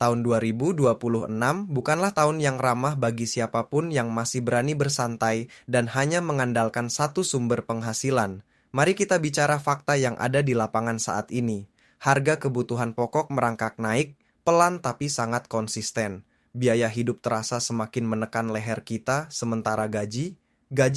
Tahun 2026 bukanlah tahun yang ramah bagi siapapun yang masih berani bersantai dan hanya mengandalkan satu sumber penghasilan. Mari kita bicara fakta yang ada di lapangan saat ini. Harga kebutuhan pokok merangkak naik, pelan tapi sangat konsisten. Biaya hidup terasa semakin menekan leher kita, sementara gaji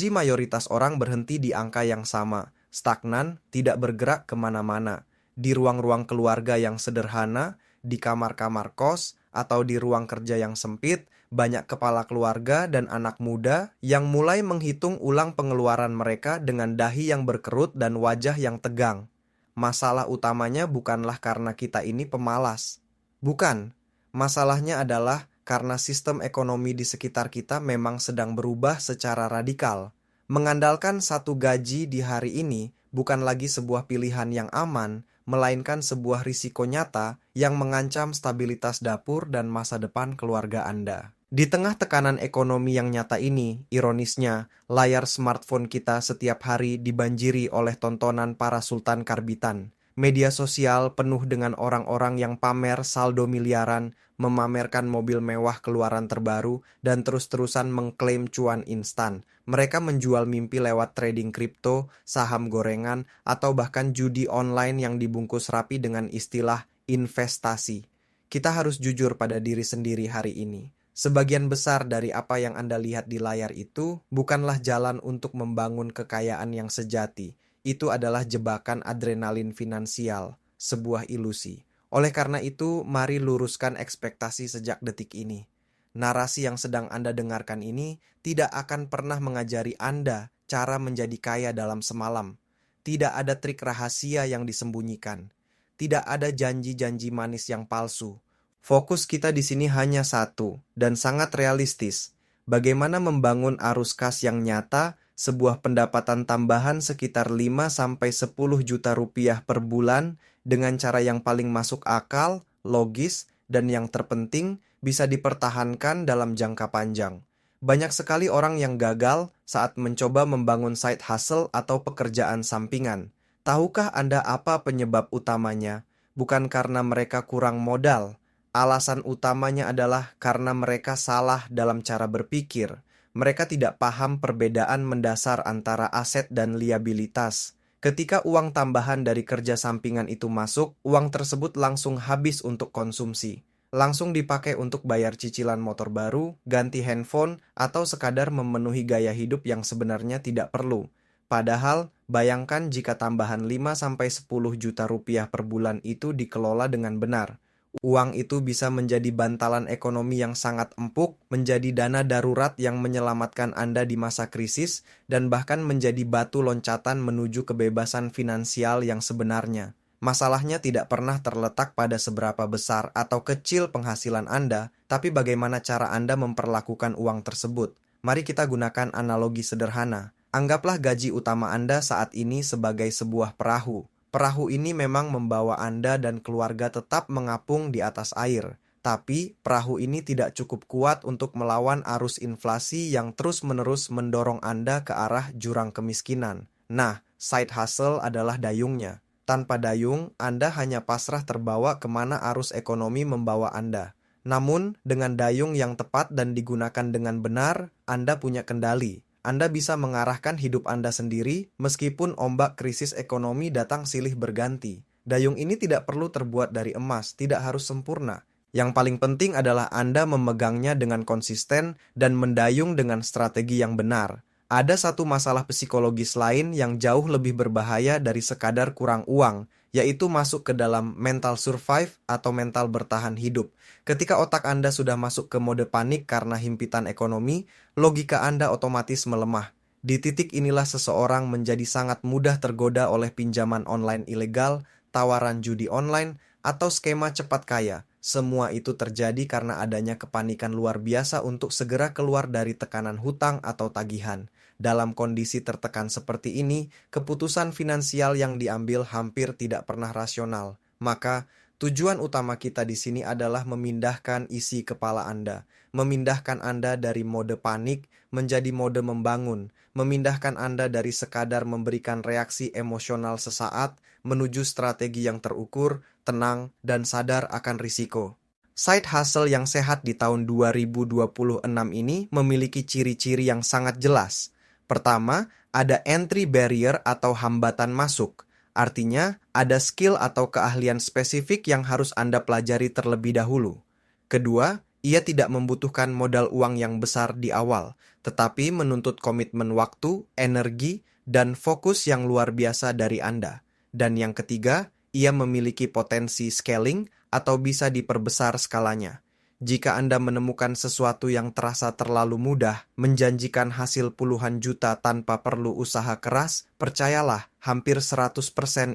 mayoritas orang berhenti di angka yang sama, stagnan, tidak bergerak kemana-mana. Di ruang-ruang keluarga yang sederhana, di kamar-kamar kos, atau di ruang kerja yang sempit, banyak kepala keluarga dan anak muda yang mulai menghitung ulang pengeluaran mereka dengan dahi yang berkerut dan wajah yang tegang. Masalah utamanya bukanlah karena kita ini pemalas. Bukan. Masalahnya adalah karena sistem ekonomi di sekitar kita memang sedang berubah secara radikal. Mengandalkan satu gaji di hari ini bukan lagi sebuah pilihan yang aman, melainkan sebuah risiko nyata yang mengancam stabilitas dapur dan masa depan keluarga Anda. Di tengah tekanan ekonomi yang nyata ini, ironisnya, layar smartphone kita setiap hari dibanjiri oleh tontonan para sultan karbitan. Media sosial penuh dengan orang-orang yang pamer saldo miliaran, memamerkan mobil mewah keluaran terbaru, dan terus-terusan mengklaim cuan instan. Mereka menjual mimpi lewat trading kripto, saham gorengan, atau bahkan judi online yang dibungkus rapi dengan istilah investasi. Kita harus jujur pada diri sendiri hari ini. Sebagian besar dari apa yang Anda lihat di layar itu bukanlah jalan untuk membangun kekayaan yang sejati. Itu adalah jebakan adrenalin finansial, sebuah ilusi. Oleh karena itu, mari luruskan ekspektasi sejak detik ini. Narasi yang sedang Anda dengarkan ini tidak akan pernah mengajari Anda cara menjadi kaya dalam semalam. Tidak ada trik rahasia yang disembunyikan. Tidak ada janji-janji manis yang palsu. Fokus kita di sini hanya satu dan sangat realistis. Bagaimana membangun arus kas yang nyata, sebuah pendapatan tambahan sekitar 5-10 juta rupiah per bulan dengan cara yang paling masuk akal, logis, dan yang terpenting bisa dipertahankan dalam jangka panjang. Banyak sekali orang yang gagal saat mencoba membangun side hustle atau pekerjaan sampingan. Tahukah Anda apa penyebab utamanya? Bukan karena mereka kurang modal. Alasan utamanya adalah karena mereka salah dalam cara berpikir. Mereka tidak paham perbedaan mendasar antara aset dan liabilitas. Ketika uang tambahan dari kerja sampingan itu masuk, uang tersebut langsung habis untuk konsumsi. Langsung dipakai untuk bayar cicilan motor baru, ganti handphone, atau sekadar memenuhi gaya hidup yang sebenarnya tidak perlu. Padahal, bayangkan jika tambahan 5-10 juta rupiah per bulan itu dikelola dengan benar. Uang itu bisa menjadi bantalan ekonomi yang sangat empuk, menjadi dana darurat yang menyelamatkan Anda di masa krisis, dan bahkan menjadi batu loncatan menuju kebebasan finansial yang sebenarnya. Masalahnya tidak pernah terletak pada seberapa besar atau kecil penghasilan Anda, tapi bagaimana cara Anda memperlakukan uang tersebut. Mari kita gunakan analogi sederhana. Anggaplah gaji utama Anda saat ini sebagai sebuah perahu. Perahu ini memang membawa Anda dan keluarga tetap mengapung di atas air. Tapi, perahu ini tidak cukup kuat untuk melawan arus inflasi yang terus-menerus mendorong Anda ke arah jurang kemiskinan. Nah, side hustle adalah dayungnya. Tanpa dayung, Anda hanya pasrah terbawa kemana arus ekonomi membawa Anda. Namun, dengan dayung yang tepat dan digunakan dengan benar, Anda punya kendali. Anda bisa mengarahkan hidup Anda sendiri meskipun ombak krisis ekonomi datang silih berganti. Dayung ini tidak perlu terbuat dari emas, tidak harus sempurna. Yang paling penting adalah Anda memegangnya dengan konsisten dan mendayung dengan strategi yang benar. Ada satu masalah psikologis lain yang jauh lebih berbahaya dari sekadar kurang uang, yaitu masuk ke dalam mental survive atau mental bertahan hidup. Ketika otak Anda sudah masuk ke mode panik karena himpitan ekonomi, logika Anda otomatis melemah. Di titik inilah seseorang menjadi sangat mudah tergoda oleh pinjaman online ilegal, tawaran judi online, atau skema cepat kaya. Semua itu terjadi karena adanya kepanikan luar biasa untuk segera keluar dari tekanan hutang atau tagihan. Dalam kondisi tertekan seperti ini, keputusan finansial yang diambil hampir tidak pernah rasional. Maka, tujuan utama kita di sini adalah memindahkan isi kepala Anda, memindahkan Anda dari mode panik menjadi mode membangun, memindahkan Anda dari sekadar memberikan reaksi emosional sesaat menuju strategi yang terukur, tenang, dan sadar akan risiko. Side hustle yang sehat di tahun 2026 ini memiliki ciri-ciri yang sangat jelas. Pertama, ada entry barrier atau hambatan masuk. Artinya, ada skill atau keahlian spesifik yang harus Anda pelajari terlebih dahulu. Kedua, ia tidak membutuhkan modal uang yang besar di awal, tetapi menuntut komitmen waktu, energi, dan fokus yang luar biasa dari Anda. Dan yang ketiga, ia memiliki potensi scaling atau bisa diperbesar skalanya. Jika Anda menemukan sesuatu yang terasa terlalu mudah, menjanjikan hasil puluhan juta tanpa perlu usaha keras, percayalah, hampir 100%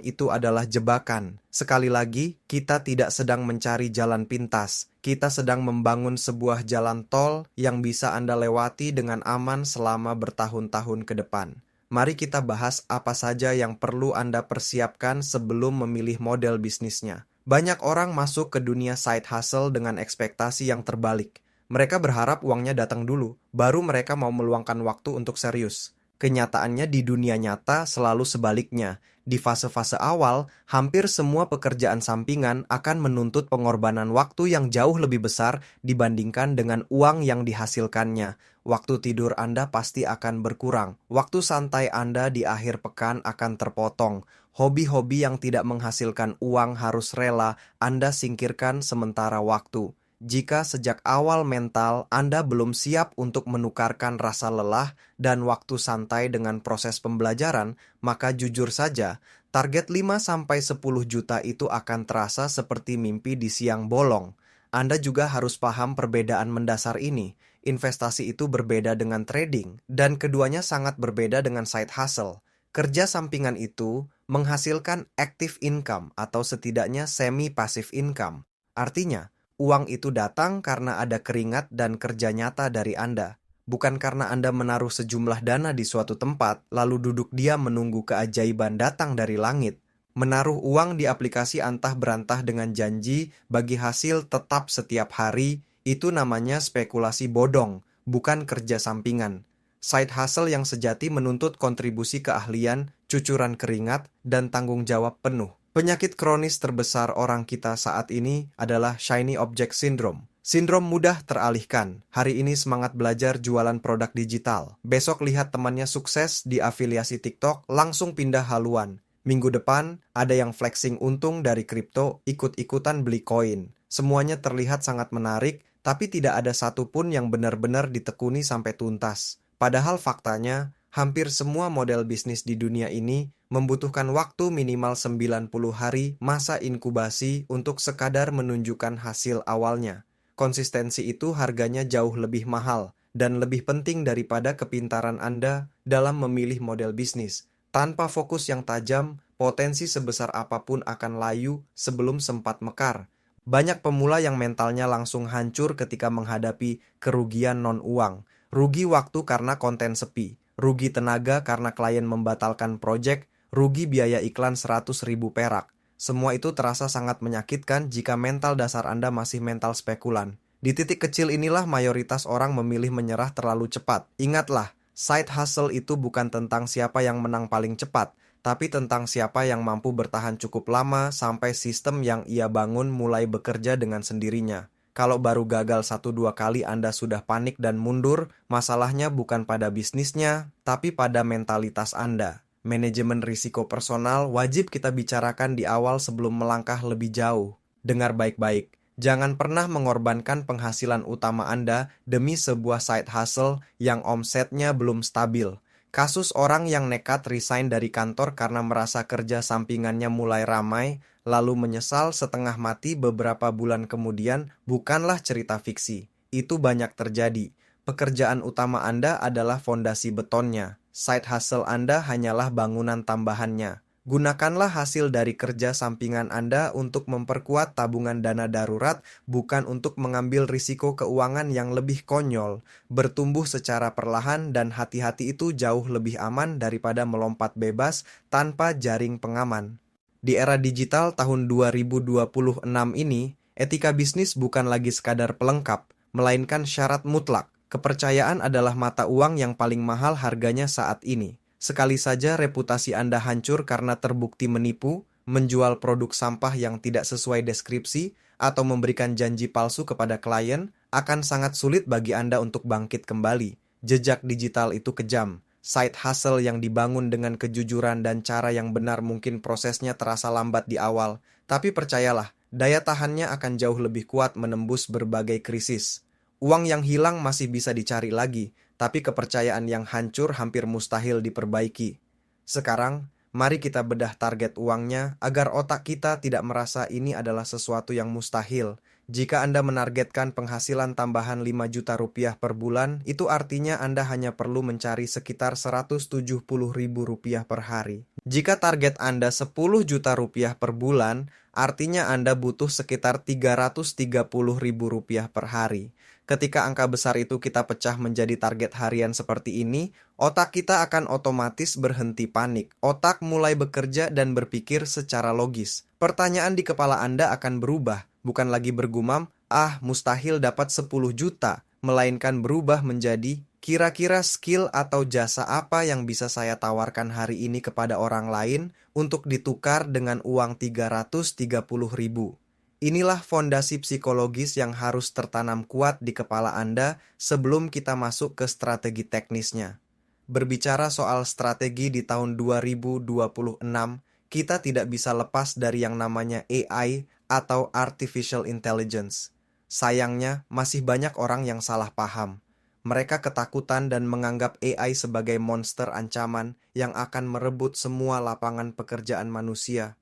itu adalah jebakan. Sekali lagi, kita tidak sedang mencari jalan pintas. Kita sedang membangun sebuah jalan tol yang bisa Anda lewati dengan aman selama bertahun-tahun ke depan. Mari kita bahas apa saja yang perlu Anda persiapkan sebelum memilih model bisnisnya. Banyak orang masuk ke dunia side hustle dengan ekspektasi yang terbalik. Mereka berharap uangnya datang dulu, baru mereka mau meluangkan waktu untuk serius. Kenyataannya di dunia nyata selalu sebaliknya. Di fase-fase awal, hampir semua pekerjaan sampingan akan menuntut pengorbanan waktu yang jauh lebih besar dibandingkan dengan uang yang dihasilkannya. Waktu tidur Anda pasti akan berkurang. Waktu santai Anda di akhir pekan akan terpotong. Hobi-hobi yang tidak menghasilkan uang harus rela Anda singkirkan sementara waktu. Jika sejak awal mental Anda belum siap untuk menukarkan rasa lelah dan waktu santai dengan proses pembelajaran, maka jujur saja, target 5-10 juta itu akan terasa seperti mimpi di siang bolong. Anda juga harus paham perbedaan mendasar ini. Investasi itu berbeda dengan trading, dan keduanya sangat berbeda dengan side hustle. Kerja sampingan itu menghasilkan active income atau setidaknya semi-passive income. Artinya, uang itu datang karena ada keringat dan kerja nyata dari Anda. Bukan karena Anda menaruh sejumlah dana di suatu tempat, lalu duduk diam menunggu keajaiban datang dari langit. Menaruh uang di aplikasi antah berantah dengan janji bagi hasil tetap setiap hari, itu namanya spekulasi bodong, bukan kerja sampingan. Side hustle yang sejati menuntut kontribusi keahlian, cucuran keringat, dan tanggung jawab penuh. Penyakit kronis terbesar orang kita saat ini adalah shiny object syndrome. Sindrom mudah teralihkan. Hari ini semangat belajar jualan produk digital. Besok lihat temannya sukses di afiliasi TikTok, langsung pindah haluan. Minggu depan, ada yang flexing untung dari kripto, ikut-ikutan beli koin. Semuanya terlihat sangat menarik, tapi tidak ada satupun yang benar-benar ditekuni sampai tuntas. Padahal faktanya, hampir semua model bisnis di dunia ini membutuhkan waktu minimal 90 hari masa inkubasi untuk sekadar menunjukkan hasil awalnya. Konsistensi itu harganya jauh lebih mahal dan lebih penting daripada kepintaran Anda dalam memilih model bisnis. Tanpa fokus yang tajam, potensi sebesar apapun akan layu sebelum sempat mekar. Banyak pemula yang mentalnya langsung hancur ketika menghadapi kerugian non-uang. Rugi waktu karena konten sepi, rugi tenaga karena klien membatalkan proyek, rugi biaya iklan 100.000 perak. Semua itu terasa sangat menyakitkan jika mental dasar Anda masih mental spekulan. Di titik kecil inilah mayoritas orang memilih menyerah terlalu cepat. Ingatlah, side hustle itu bukan tentang siapa yang menang paling cepat, tapi tentang siapa yang mampu bertahan cukup lama sampai sistem yang ia bangun mulai bekerja dengan sendirinya. Kalau baru gagal 1-2 kali Anda sudah panik dan mundur, masalahnya bukan pada bisnisnya, tapi pada mentalitas Anda. Manajemen risiko personal wajib kita bicarakan di awal sebelum melangkah lebih jauh. Dengar baik-baik, jangan pernah mengorbankan penghasilan utama Anda demi sebuah side hustle yang omsetnya belum stabil. Kasus orang yang nekat resign dari kantor karena merasa kerja sampingannya mulai ramai, lalu menyesal setengah mati beberapa bulan kemudian bukanlah cerita fiksi. Itu banyak terjadi. Pekerjaan utama Anda adalah fondasi betonnya. Side hustle Anda hanyalah bangunan tambahannya. Gunakanlah hasil dari kerja sampingan Anda untuk memperkuat tabungan dana darurat, bukan untuk mengambil risiko keuangan yang lebih konyol. Bertumbuh secara perlahan dan hati-hati itu jauh lebih aman daripada melompat bebas tanpa jaring pengaman. Di era digital tahun 2026 ini, etika bisnis bukan lagi sekadar pelengkap, melainkan syarat mutlak. Kepercayaan adalah mata uang yang paling mahal harganya saat ini. Sekali saja reputasi Anda hancur karena terbukti menipu, menjual produk sampah yang tidak sesuai deskripsi, atau memberikan janji palsu kepada klien, akan sangat sulit bagi Anda untuk bangkit kembali. Jejak digital itu kejam. Side hustle yang dibangun dengan kejujuran dan cara yang benar mungkin prosesnya terasa lambat di awal, tapi percayalah, daya tahannya akan jauh lebih kuat menembus berbagai krisis. Uang yang hilang masih bisa dicari lagi, tapi kepercayaan yang hancur hampir mustahil diperbaiki. Sekarang, mari kita bedah target uangnya agar otak kita tidak merasa ini adalah sesuatu yang mustahil. Jika Anda menargetkan penghasilan tambahan 5 juta rupiah per bulan, itu artinya Anda hanya perlu mencari sekitar 170 ribu rupiah per hari. Jika target Anda 10 juta rupiah per bulan, artinya Anda butuh sekitar 330 ribu rupiah per hari. Ketika angka besar itu kita pecah menjadi target harian seperti ini, otak kita akan otomatis berhenti panik. Otak mulai bekerja dan berpikir secara logis. Pertanyaan di kepala Anda akan berubah. Bukan lagi bergumam, mustahil dapat 10 juta, melainkan berubah menjadi, kira-kira skill atau jasa apa yang bisa saya tawarkan hari ini kepada orang lain untuk ditukar dengan uang 330 ribu. Inilah fondasi psikologis yang harus tertanam kuat di kepala Anda sebelum kita masuk ke strategi teknisnya. Berbicara soal strategi di tahun 2026, kita tidak bisa lepas dari yang namanya AI atau Artificial Intelligence. Sayangnya, masih banyak orang yang salah paham. Mereka ketakutan dan menganggap AI sebagai monster ancaman yang akan merebut semua lapangan pekerjaan manusia.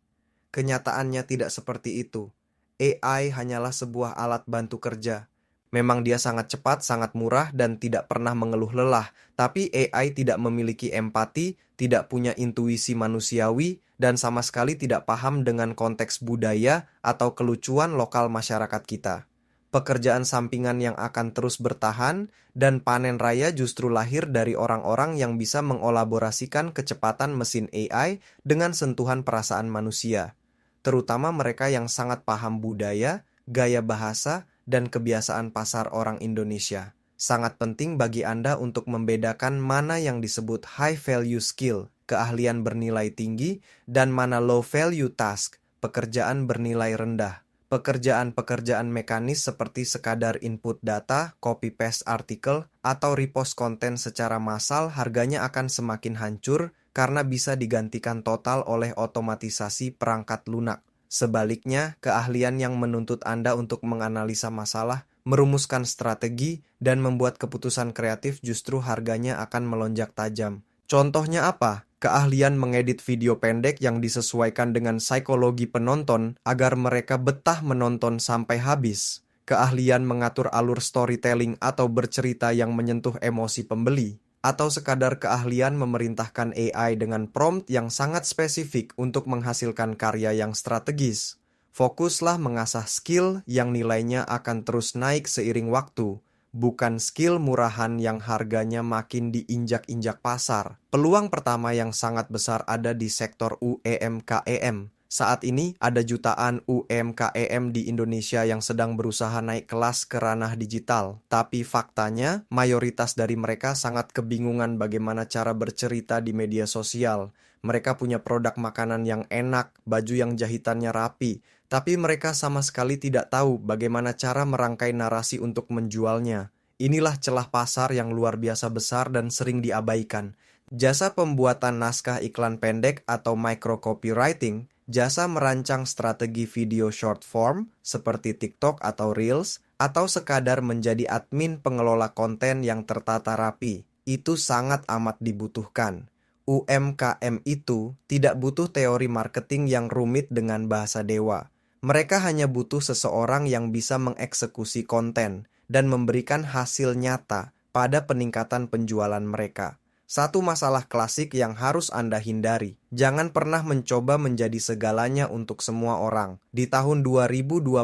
Kenyataannya tidak seperti itu. AI hanyalah sebuah alat bantu kerja. Memang dia sangat cepat, sangat murah, dan tidak pernah mengeluh lelah. Tapi AI tidak memiliki empati, tidak punya intuisi manusiawi, dan sama sekali tidak paham dengan konteks budaya atau kelucuan lokal masyarakat kita. Pekerjaan sampingan yang akan terus bertahan, dan panen raya justru lahir dari orang-orang yang bisa mengolaborasikan kecepatan mesin AI dengan sentuhan perasaan manusia. Terutama mereka yang sangat paham budaya, gaya bahasa, dan kebiasaan pasar orang Indonesia. Sangat penting bagi Anda untuk membedakan mana yang disebut high value skill, keahlian bernilai tinggi, dan mana low value task, pekerjaan bernilai rendah. Pekerjaan-pekerjaan mekanis seperti sekadar input data, copy-paste artikel, atau repost konten secara massal harganya akan semakin hancur karena bisa digantikan total oleh otomatisasi perangkat lunak. Sebaliknya, keahlian yang menuntut Anda untuk menganalisa masalah, merumuskan strategi, dan membuat keputusan kreatif justru harganya akan melonjak tajam. Contohnya apa? Keahlian mengedit video pendek yang disesuaikan dengan psikologi penonton agar mereka betah menonton sampai habis. Keahlian mengatur alur storytelling atau bercerita yang menyentuh emosi pembeli. Atau sekadar keahlian memerintahkan AI dengan prompt yang sangat spesifik untuk menghasilkan karya yang strategis. Fokuslah mengasah skill yang nilainya akan terus naik seiring waktu, bukan skill murahan yang harganya makin diinjak-injak pasar. Peluang pertama yang sangat besar ada di sektor UMKM. Saat ini ada jutaan UMKM di Indonesia yang sedang berusaha naik kelas ke ranah digital. Tapi faktanya, mayoritas dari mereka sangat kebingungan bagaimana cara bercerita di media sosial. Mereka punya produk makanan yang enak, baju yang jahitannya rapi, tapi mereka sama sekali tidak tahu bagaimana cara merangkai narasi untuk menjualnya. Inilah celah pasar yang luar biasa besar dan sering diabaikan. Jasa pembuatan naskah iklan pendek atau micro copywriting, jasa merancang strategi video short form seperti TikTok atau Reels, atau sekadar menjadi admin pengelola konten yang tertata rapi, itu sangat amat dibutuhkan. UMKM itu tidak butuh teori marketing yang rumit dengan bahasa dewa. Mereka hanya butuh seseorang yang bisa mengeksekusi konten dan memberikan hasil nyata pada peningkatan penjualan mereka. Satu masalah klasik yang harus Anda hindari. Jangan pernah mencoba menjadi segalanya untuk semua orang. Di tahun 2026,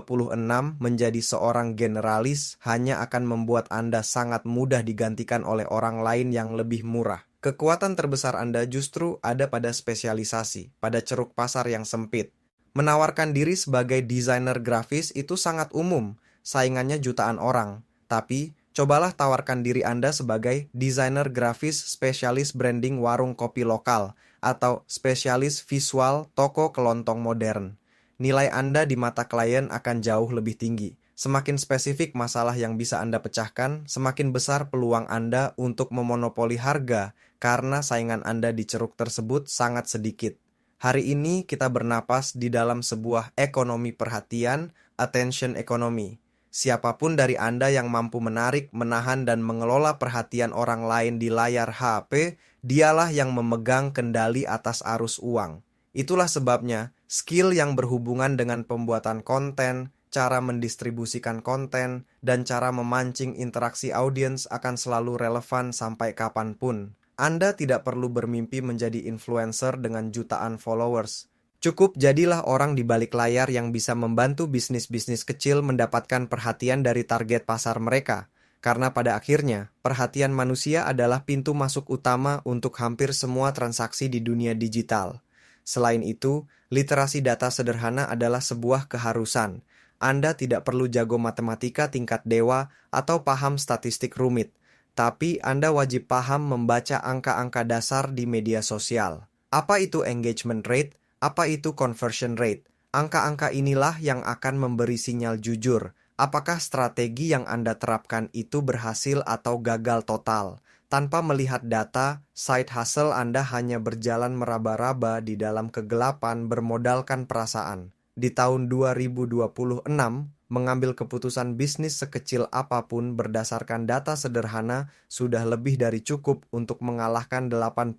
menjadi seorang generalis hanya akan membuat Anda sangat mudah digantikan oleh orang lain yang lebih murah. Kekuatan terbesar Anda justru ada pada spesialisasi, pada ceruk pasar yang sempit. Menawarkan diri sebagai desainer grafis itu sangat umum, saingannya jutaan orang. Tapi, cobalah tawarkan diri Anda sebagai desainer grafis spesialis branding warung kopi lokal atau spesialis visual toko kelontong modern. nilai Anda di mata klien akan jauh lebih tinggi. Semakin spesifik masalah yang bisa Anda pecahkan, semakin besar peluang Anda untuk memonopoli harga karena saingan Anda di ceruk tersebut sangat sedikit. Hari ini kita bernapas di dalam sebuah ekonomi perhatian, attention economy. Siapapun dari Anda yang mampu menarik, menahan, dan mengelola perhatian orang lain di layar HP, dialah yang memegang kendali atas arus uang. Itulah sebabnya, skill yang berhubungan dengan pembuatan konten, cara mendistribusikan konten, dan cara memancing interaksi audiens akan selalu relevan sampai kapanpun. Anda tidak perlu bermimpi menjadi influencer dengan jutaan followers. Cukup jadilah orang di balik layar yang bisa membantu bisnis-bisnis kecil mendapatkan perhatian dari target pasar mereka. Karena pada akhirnya, perhatian manusia adalah pintu masuk utama untuk hampir semua transaksi di dunia digital. Selain itu, literasi data sederhana adalah sebuah keharusan. Anda tidak perlu jago matematika tingkat dewa atau paham statistik rumit, tapi Anda wajib paham membaca angka-angka dasar di media sosial. Apa itu engagement rate? Apa itu conversion rate? Angka-angka inilah yang akan memberi sinyal jujur. Apakah strategi yang Anda terapkan itu berhasil atau gagal total? Tanpa melihat data, side hustle Anda hanya berjalan meraba-raba di dalam kegelapan bermodalkan perasaan. Di tahun 2026, mengambil keputusan bisnis sekecil apapun berdasarkan data sederhana sudah lebih dari cukup untuk mengalahkan 80%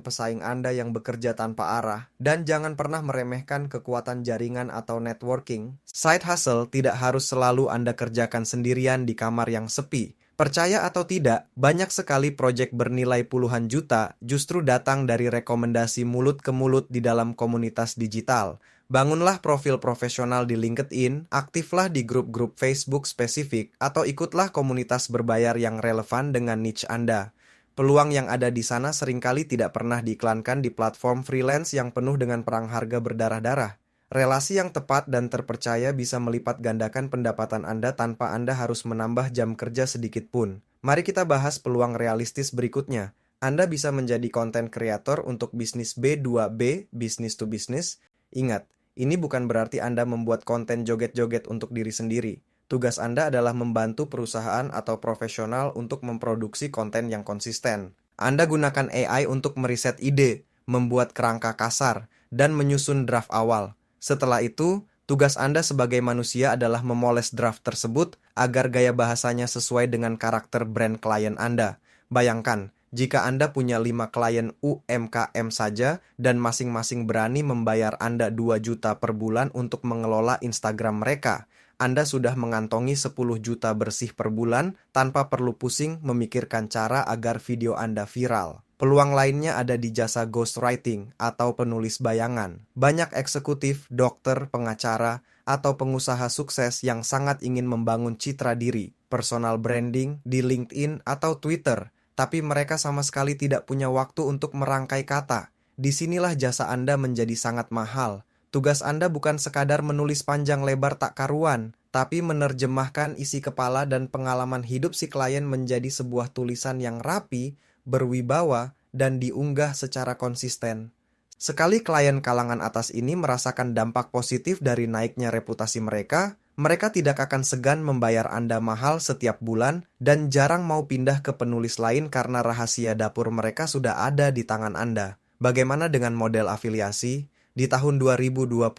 pesaing Anda yang bekerja tanpa arah. Dan jangan pernah meremehkan kekuatan jaringan atau networking. Side hustle tidak harus selalu Anda kerjakan sendirian di kamar yang sepi. Percaya atau tidak, banyak sekali proyek bernilai puluhan juta justru datang dari rekomendasi mulut ke mulut di dalam komunitas digital. Bangunlah profil profesional di LinkedIn, aktiflah di grup-grup Facebook spesifik, atau ikutlah komunitas berbayar yang relevan dengan niche Anda. Peluang yang ada di sana seringkali tidak pernah diiklankan di platform freelance yang penuh dengan perang harga berdarah-darah. Relasi yang tepat dan terpercaya bisa melipat gandakan pendapatan Anda tanpa Anda harus menambah jam kerja sedikit pun. Mari kita bahas peluang realistis berikutnya. Anda bisa menjadi konten kreator untuk bisnis B2B, business to business. Ingat, ini bukan berarti Anda membuat konten joget-joget untuk diri sendiri. Tugas Anda adalah membantu perusahaan atau profesional untuk memproduksi konten yang konsisten. Anda gunakan AI untuk meriset ide, membuat kerangka kasar, dan menyusun draft awal. Setelah itu, tugas Anda sebagai manusia adalah memoles draft tersebut agar gaya bahasanya sesuai dengan karakter brand klien Anda. Bayangkan, jika Anda punya 5 klien UMKM saja dan masing-masing berani membayar Anda 2 juta per bulan untuk mengelola Instagram mereka, Anda sudah mengantongi 10 juta bersih per bulan tanpa perlu pusing memikirkan cara agar video Anda viral. Peluang lainnya ada di jasa ghostwriting atau penulis bayangan. Banyak eksekutif, dokter, pengacara, atau pengusaha sukses yang sangat ingin membangun citra diri, personal branding di LinkedIn atau Twitter, tapi mereka sama sekali tidak punya waktu untuk merangkai kata. Disinilah jasa Anda menjadi sangat mahal. Tugas Anda bukan sekadar menulis panjang lebar tak karuan, tapi menerjemahkan isi kepala dan pengalaman hidup si klien menjadi sebuah tulisan yang rapi, berwibawa, dan diunggah secara konsisten. Sekali klien kalangan atas ini merasakan dampak positif dari naiknya reputasi mereka tidak akan segan membayar Anda mahal setiap bulan dan jarang mau pindah ke penulis lain karena rahasia dapur mereka sudah ada di tangan Anda. Bagaimana dengan model afiliasi? Di tahun 2026,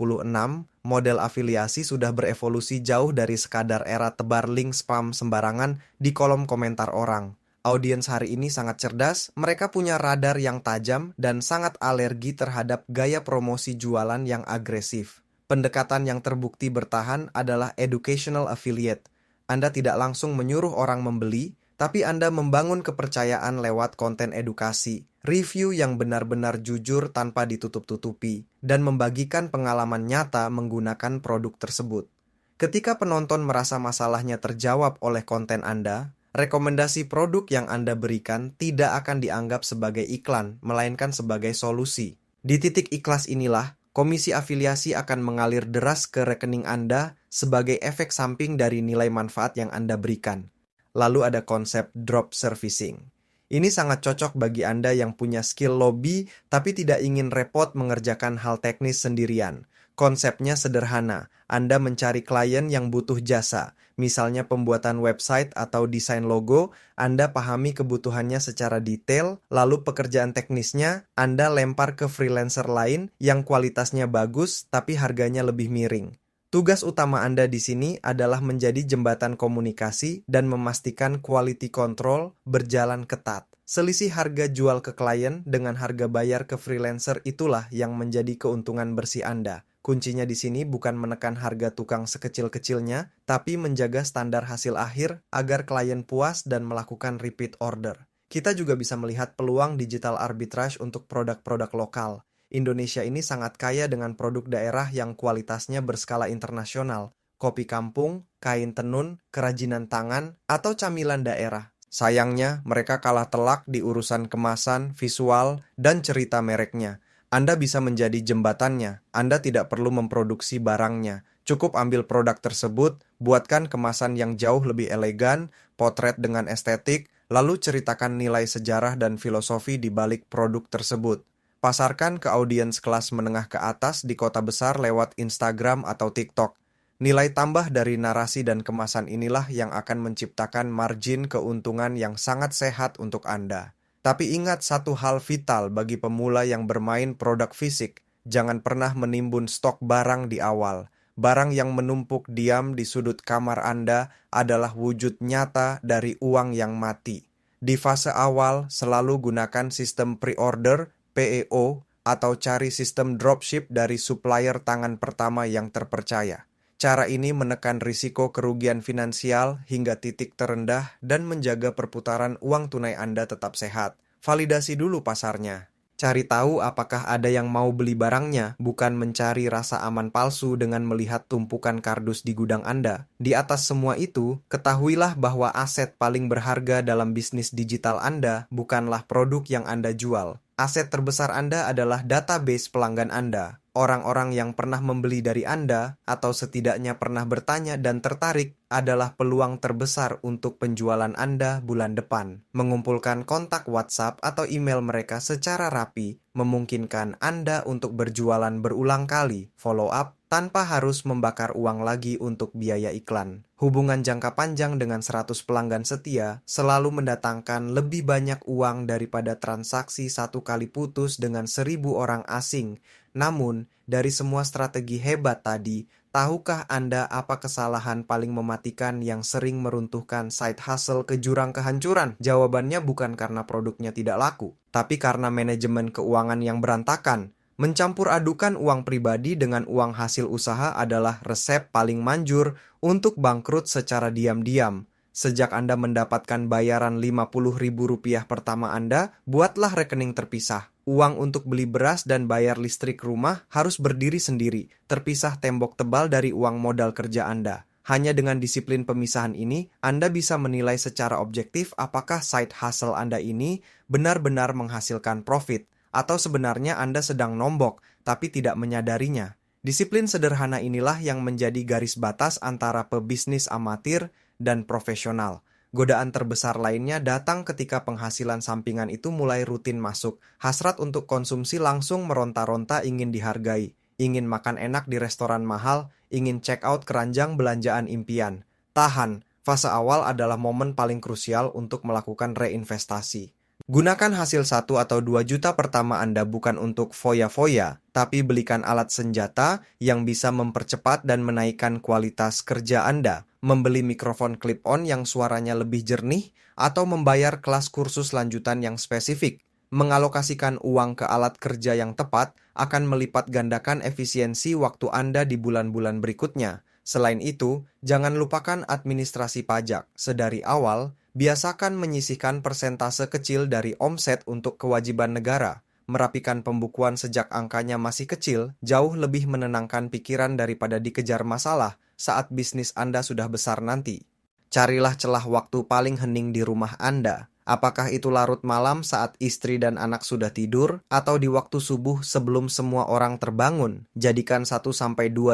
model afiliasi sudah berevolusi jauh dari sekadar era tebar link spam sembarangan di kolom komentar orang. Audiens hari ini sangat cerdas, mereka punya radar yang tajam dan sangat alergi terhadap gaya promosi jualan yang agresif. Pendekatan yang terbukti bertahan adalah educational affiliate. Anda tidak langsung menyuruh orang membeli, tapi Anda membangun kepercayaan lewat konten edukasi, review yang benar-benar jujur tanpa ditutup-tutupi, dan membagikan pengalaman nyata menggunakan produk tersebut. Ketika penonton merasa masalahnya terjawab oleh konten Anda, rekomendasi produk yang Anda berikan tidak akan dianggap sebagai iklan, melainkan sebagai solusi. Di titik ikhlas inilah, komisi afiliasi akan mengalir deras ke rekening Anda sebagai efek samping dari nilai manfaat yang Anda berikan. Lalu ada konsep drop servicing. Ini sangat cocok bagi Anda yang punya skill lobby tapi tidak ingin repot mengerjakan hal teknis sendirian. Konsepnya sederhana. Anda mencari klien yang butuh jasa, misalnya pembuatan website atau desain logo. Anda pahami kebutuhannya secara detail, lalu pekerjaan teknisnya Anda lempar ke freelancer lain yang kualitasnya bagus tapi harganya lebih miring. Tugas utama Anda di sini adalah menjadi jembatan komunikasi dan memastikan quality control berjalan ketat. Selisih harga jual ke klien dengan harga bayar ke freelancer itulah yang menjadi keuntungan bersih Anda. Kuncinya di sini bukan menekan harga tukang sekecil-kecilnya, tapi menjaga standar hasil akhir agar klien puas dan melakukan repeat order. Kita juga bisa melihat peluang digital arbitrage untuk produk-produk lokal. Indonesia ini sangat kaya dengan produk daerah yang kualitasnya berskala internasional. Kopi kampung, kain tenun, kerajinan tangan, atau camilan daerah. Sayangnya, mereka kalah telak di urusan kemasan, visual, dan cerita mereknya. Anda bisa menjadi jembatannya. Anda tidak perlu memproduksi barangnya. Cukup ambil produk tersebut, buatkan kemasan yang jauh lebih elegan, potret dengan estetik, lalu ceritakan nilai sejarah dan filosofi di balik produk tersebut. Pasarkan ke audiens kelas menengah ke atas di kota besar lewat Instagram atau TikTok. Nilai tambah dari narasi dan kemasan inilah yang akan menciptakan margin keuntungan yang sangat sehat untuk Anda. Tapi ingat satu hal vital bagi pemula yang bermain produk fisik, jangan pernah menimbun stok barang di awal. Barang yang menumpuk diam di sudut kamar Anda adalah wujud nyata dari uang yang mati. Di fase awal, selalu gunakan sistem pre-order, PEO, atau cari sistem dropship dari supplier tangan pertama yang terpercaya. Cara ini menekan risiko kerugian finansial hingga titik terendah dan menjaga perputaran uang tunai Anda tetap sehat. Validasi dulu pasarnya. Cari tahu apakah ada yang mau beli barangnya, bukan mencari rasa aman palsu dengan melihat tumpukan kardus di gudang Anda. Di atas semua itu, ketahuilah bahwa aset paling berharga dalam bisnis digital Anda bukanlah produk yang Anda jual. Aset terbesar Anda adalah database pelanggan Anda. Orang-orang yang pernah membeli dari Anda atau setidaknya pernah bertanya dan tertarik adalah peluang terbesar untuk penjualan Anda bulan depan. Mengumpulkan kontak WhatsApp atau email mereka secara rapi memungkinkan Anda untuk berjualan berulang kali, follow up, tanpa harus membakar uang lagi untuk biaya iklan. Hubungan jangka panjang dengan 100 pelanggan setia selalu mendatangkan lebih banyak uang daripada transaksi satu kali putus dengan 1.000 orang asing. Namun, dari semua strategi hebat tadi, tahukah Anda apa kesalahan paling mematikan yang sering meruntuhkan side hustle ke jurang kehancuran? Jawabannya bukan karena produknya tidak laku, tapi karena manajemen keuangan yang berantakan. Mencampur adukan uang pribadi dengan uang hasil usaha adalah resep paling manjur untuk bangkrut secara diam-diam. Sejak Anda mendapatkan bayaran Rp50.000 pertama Anda, buatlah rekening terpisah. Uang untuk beli beras dan bayar listrik rumah harus berdiri sendiri, terpisah tembok tebal dari uang modal kerja Anda. Hanya dengan disiplin pemisahan ini, Anda bisa menilai secara objektif apakah side hustle Anda ini benar-benar menghasilkan profit, atau sebenarnya Anda sedang nombok, tapi tidak menyadarinya. Disiplin sederhana inilah yang menjadi garis batas antara pebisnis amatir dan profesional. Godaan terbesar lainnya datang ketika penghasilan sampingan itu mulai rutin masuk. Hasrat untuk konsumsi langsung meronta-ronta ingin dihargai. Ingin makan enak di restoran mahal, ingin check out keranjang belanjaan impian. Tahan, fase awal adalah momen paling krusial untuk melakukan reinvestasi. Gunakan hasil 1 atau 2 juta pertama Anda bukan untuk foya-foya, tapi belikan alat senjata yang bisa mempercepat dan menaikkan kualitas kerja Anda. Membeli mikrofon clip-on yang suaranya lebih jernih, atau membayar kelas kursus lanjutan yang spesifik. Mengalokasikan uang ke alat kerja yang tepat akan melipat gandakan efisiensi waktu Anda di bulan-bulan berikutnya. Selain itu, jangan lupakan administrasi pajak. Sedari awal, biasakan menyisihkan persentase kecil dari omset untuk kewajiban negara. Merapikan pembukuan sejak angkanya masih kecil jauh lebih menenangkan pikiran daripada dikejar masalah saat bisnis Anda sudah besar nanti. Carilah celah waktu paling hening di rumah Anda. Apakah itu larut malam saat istri dan anak sudah tidur, atau di waktu subuh sebelum semua orang terbangun? Jadikan 1-2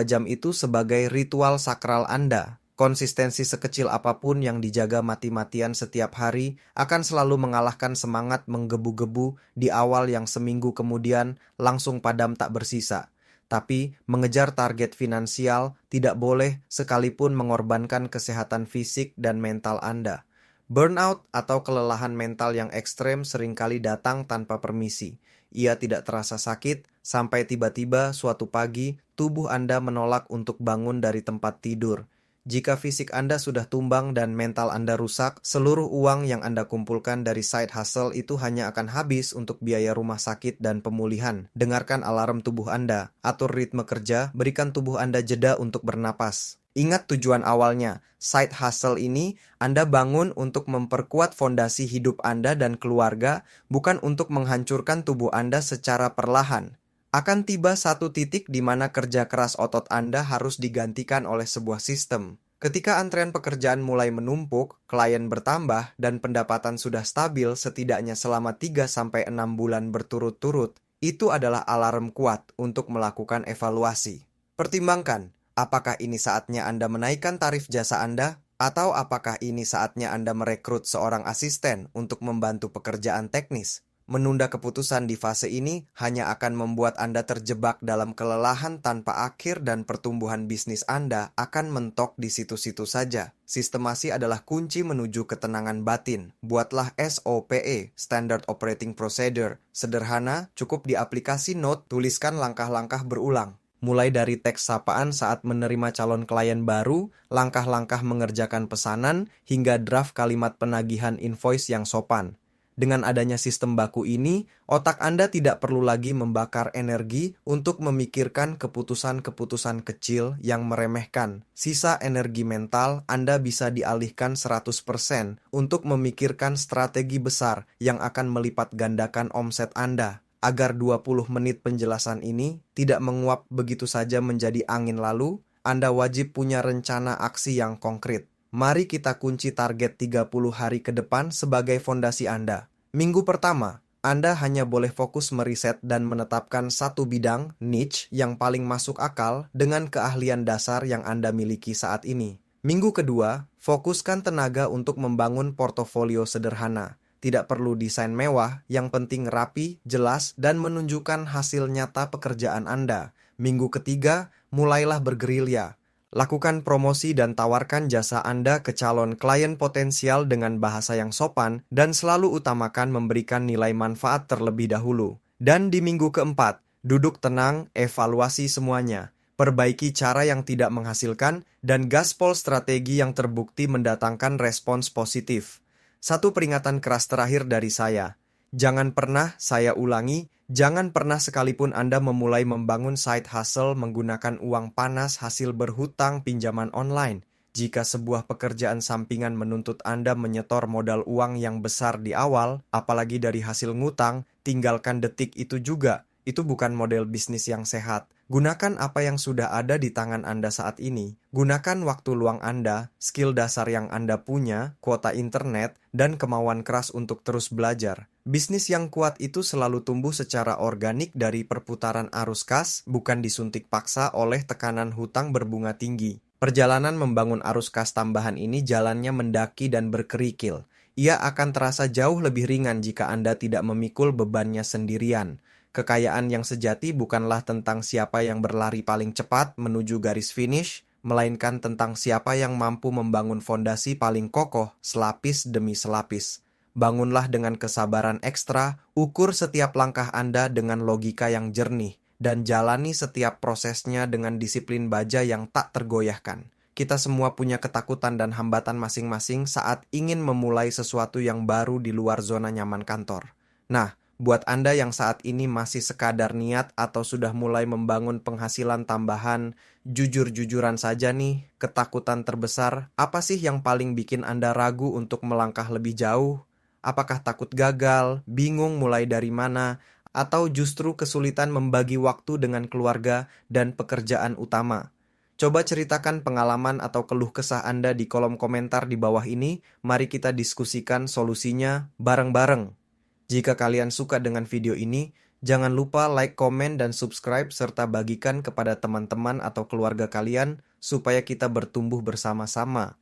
jam itu sebagai ritual sakral Anda. Konsistensi sekecil apapun yang dijaga mati-matian setiap hari akan selalu mengalahkan semangat menggebu-gebu di awal yang seminggu kemudian langsung padam tak bersisa. Tapi mengejar target finansial tidak boleh sekalipun mengorbankan kesehatan fisik dan mental Anda. Burnout atau kelelahan mental yang ekstrem seringkali datang tanpa permisi. Ia tidak terasa sakit sampai tiba-tiba suatu pagi tubuh Anda menolak untuk bangun dari tempat tidur. Jika fisik Anda sudah tumbang dan mental Anda rusak, seluruh uang yang Anda kumpulkan dari side hustle itu hanya akan habis untuk biaya rumah sakit dan pemulihan. Dengarkan alarm tubuh Anda, atur ritme kerja, berikan tubuh Anda jeda untuk bernapas. Ingat tujuan awalnya, side hustle ini Anda bangun untuk memperkuat fondasi hidup Anda dan keluarga, bukan untuk menghancurkan tubuh Anda secara perlahan. Akan tiba satu titik di mana kerja keras otot Anda harus digantikan oleh sebuah sistem. Ketika antrean pekerjaan mulai menumpuk, klien bertambah, dan pendapatan sudah stabil setidaknya selama 3-6 bulan berturut-turut, itu adalah alarm kuat untuk melakukan evaluasi. Pertimbangkan, apakah ini saatnya Anda menaikkan tarif jasa Anda? Atau apakah ini saatnya Anda merekrut seorang asisten untuk membantu pekerjaan teknis? Menunda keputusan di fase ini hanya akan membuat Anda terjebak dalam kelelahan tanpa akhir dan pertumbuhan bisnis Anda akan mentok di situ-situ saja. Sistemasi adalah kunci menuju ketenangan batin. Buatlah SOPE, Standard Operating Procedure. Sederhana, cukup di aplikasi Note, tuliskan langkah-langkah berulang. Mulai dari teks sapaan saat menerima calon klien baru, langkah-langkah mengerjakan pesanan, hingga draft kalimat penagihan invoice yang sopan. Dengan adanya sistem baku ini, otak Anda tidak perlu lagi membakar energi untuk memikirkan keputusan-keputusan kecil yang meremehkan. Sisa energi mental Anda bisa dialihkan 100% untuk memikirkan strategi besar yang akan melipat gandakan omset Anda. Agar 20 menit penjelasan ini tidak menguap begitu saja menjadi angin lalu, Anda wajib punya rencana aksi yang konkret. Mari kita kunci target 30 hari ke depan sebagai fondasi Anda. Minggu pertama, Anda hanya boleh fokus meriset dan menetapkan satu bidang, niche, yang paling masuk akal dengan keahlian dasar yang Anda miliki saat ini. Minggu kedua, fokuskan tenaga untuk membangun portofolio sederhana. Tidak perlu desain mewah, yang penting rapi, jelas, dan menunjukkan hasil nyata pekerjaan Anda. Minggu ketiga, mulailah bergerilya. Lakukan promosi dan tawarkan jasa Anda ke calon klien potensial dengan bahasa yang sopan dan selalu utamakan memberikan nilai manfaat terlebih dahulu. Dan di minggu keempat, duduk tenang, evaluasi semuanya. Perbaiki cara yang tidak menghasilkan dan gaspol strategi yang terbukti mendatangkan respons positif. Satu peringatan keras terakhir dari saya. Jangan pernah, saya ulangi, jangan pernah sekalipun Anda memulai membangun side hustle menggunakan uang panas hasil berhutang pinjaman online. Jika sebuah pekerjaan sampingan menuntut Anda menyetor modal uang yang besar di awal, apalagi dari hasil ngutang, tinggalkan detik itu juga. Itu bukan model bisnis yang sehat. Gunakan apa yang sudah ada di tangan Anda saat ini. Gunakan waktu luang Anda, skill dasar yang Anda punya, kuota internet, dan kemauan keras untuk terus belajar. Bisnis yang kuat itu selalu tumbuh secara organik dari perputaran arus kas, bukan disuntik paksa oleh tekanan hutang berbunga tinggi. Perjalanan membangun arus kas tambahan ini jalannya mendaki dan berkerikil. Ia akan terasa jauh lebih ringan jika Anda tidak memikul bebannya sendirian. Kekayaan yang sejati bukanlah tentang siapa yang berlari paling cepat menuju garis finish, melainkan tentang siapa yang mampu membangun fondasi paling kokoh selapis demi selapis. Bangunlah dengan kesabaran ekstra, ukur setiap langkah Anda dengan logika yang jernih, dan jalani setiap prosesnya dengan disiplin baja yang tak tergoyahkan. Kita semua punya ketakutan dan hambatan masing-masing saat ingin memulai sesuatu yang baru di luar zona nyaman kantor. Nah, buat Anda yang saat ini masih sekadar niat atau sudah mulai membangun penghasilan tambahan, jujur-jujuran saja nih, ketakutan terbesar, apa sih yang paling bikin Anda ragu untuk melangkah lebih jauh? Apakah takut gagal, bingung mulai dari mana, atau justru kesulitan membagi waktu dengan keluarga dan pekerjaan utama? Coba ceritakan pengalaman atau keluh kesah Anda di kolom komentar di bawah ini, mari kita diskusikan solusinya bareng-bareng. Jika kalian suka dengan video ini, jangan lupa like, komen, dan subscribe serta bagikan kepada teman-teman atau keluarga kalian supaya kita bertumbuh bersama-sama.